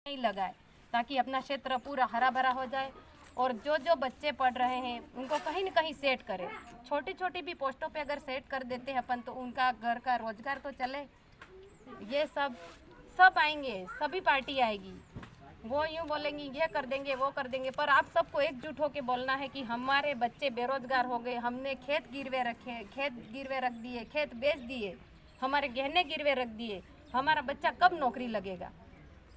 नहीं लगाए ताकि अपना क्षेत्र पूरा हरा भरा हो जाए और जो जो बच्चे पढ़ रहे हैं उनको कहीं न कहीं सेट करें। छोटी छोटी भी पोस्टों पे अगर सेट कर देते हैं अपन तो उनका घर का रोजगार तो चले। ये सब आएंगे, सभी पार्टी आएगी, वो यूँ बोलेंगी ये कर देंगे वो कर देंगे, पर आप सबको एकजुट होकर बोलना है कि हमारे बच्चे बेरोजगार हो गए, हमने खेत गिरवे रखे, खेत गिरवे रख दिए, खेत बेच दिए, हमारे गहने गिरवे रख दिए, हमारा बच्चा कब नौकरी लगेगा।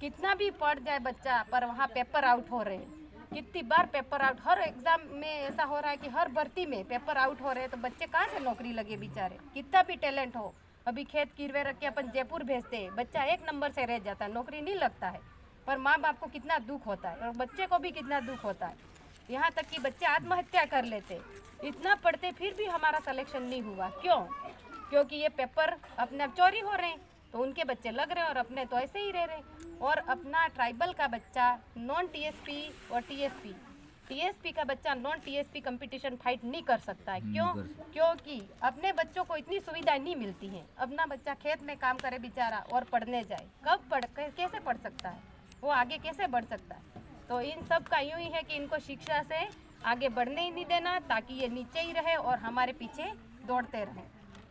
कितना भी पढ़ जाए बच्चा पर वहाँ पेपर आउट हो रहे हैं, कितनी बार पेपर आउट, हर एग्जाम में ऐसा हो रहा है कि हर भर्ती में पेपर आउट हो रहे हैं, तो बच्चे कहाँ से नौकरी लगे बेचारे। कितना भी टैलेंट हो, अभी खेत गिरवे रख के अपन जयपुर भेजते हैं, बच्चा 1 नंबर से रह जाता है, नौकरी नहीं लगता है, पर माँ बाप को कितना दुख होता है और बच्चे को भी कितना दुख होता है। यहाँ तक कि बच्चे आत्महत्या कर लेते, इतना पढ़ते फिर भी हमारा सिलेक्शन नहीं हुआ। क्यों? क्योंकि ये पेपर अपने आप चोरी हो रहे हैं, तो उनके बच्चे लग रहे हैं और अपने तो ऐसे ही रह रहे। और अपना ट्राइबल का बच्चा नॉन टीएसपी और टीएसपी का बच्चा नॉन टीएसपी कंपटीशन फाइट नहीं कर सकता है। क्यों? क्योंकि अपने बच्चों को इतनी सुविधाएं नहीं मिलती हैं। अपना बच्चा खेत में काम करे बेचारा और पढ़ने जाए, कैसे पढ़ सकता है, वो आगे कैसे बढ़ सकता है। तो इन सब का यूँ ही है कि इनको शिक्षा से आगे बढ़ने ही नहीं देना, ताकि ये नीचे ही रहे और हमारे पीछे दौड़ते रहें।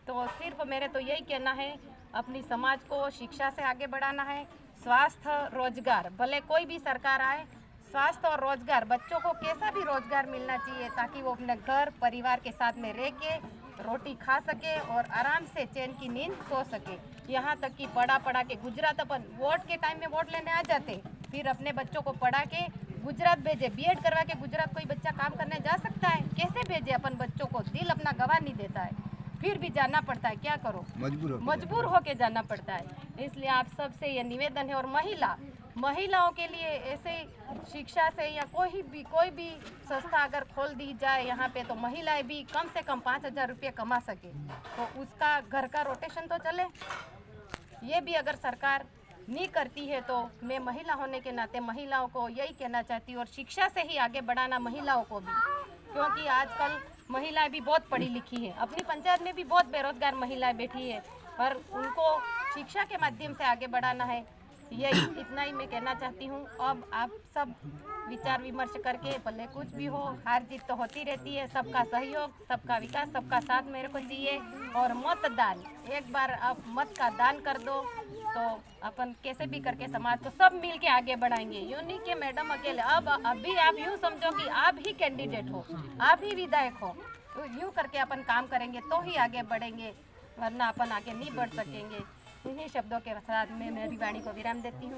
तो सिर्फ मेरे तो यही कहना है, अपनी समाज को शिक्षा से आगे बढ़ाना है। स्वास्थ्य, रोजगार, भले कोई भी सरकार आए, स्वास्थ्य और रोजगार, बच्चों को कैसा भी रोजगार मिलना चाहिए ताकि वो अपने घर परिवार के साथ में रह के रोटी खा सके और आराम से चैन की नींद सो सके। यहाँ तक कि पढ़ा के गुजरात, अपन वोट के टाइम में वोट लेने आ जाते, फिर अपने बच्चों को पढ़ा के गुजरात भेजे, बीएड करवा के गुजरात कोई बच्चा काम करने जा सकता है? कैसे भेजे अपन बच्चों को? दिल अपना गवा नहीं देता है, फिर भी जाना पड़ता है। क्या करो, मजबूर होके जाना पड़ता है। इसलिए आप सबसे ये निवेदन है। और महिलाओं के लिए ऐसे शिक्षा से या कोई भी संस्था अगर खोल दी जाए यहाँ पे, तो महिलाएं भी कम से कम 5,000 रुपये कमा सके, तो उसका घर का रोटेशन तो चले। ये भी अगर सरकार नहीं करती है तो मैं महिला होने के नाते महिलाओं को यही कहना चाहती हूँ, और शिक्षा से ही आगे बढ़ाना महिलाओं को भी, क्योंकि आजकल महिलाएं भी बहुत पढ़ी लिखी हैं। अपनी पंचायत में भी बहुत बेरोजगार महिलाएं बैठी है, पर उनको शिक्षा के माध्यम से आगे बढ़ाना है। यही इतना ही मैं कहना चाहती हूँ। अब आप सब विचार विमर्श करके, भले कुछ भी हो, हार जीत तो होती रहती है, सबका सहयोग, सबका विकास, सबका साथ मेरे को चाहिए। और मतदान, एक बार आप मत का दान कर दो तो अपन कैसे भी करके समाज को सब मिल के आगे बढ़ाएंगे। यूँ नहीं कि मैडम अकेले, अभी आप यूँ समझो कि आप ही कैंडिडेट हो, आप ही विधायक हो, तो यूँ करके अपन काम करेंगे तो ही आगे बढ़ेंगे, वरना अपन आगे नहीं बढ़ सकेंगे। इन्हीं शब्दों के साथ मैं मेरी वाणी को विराम देती हूँ।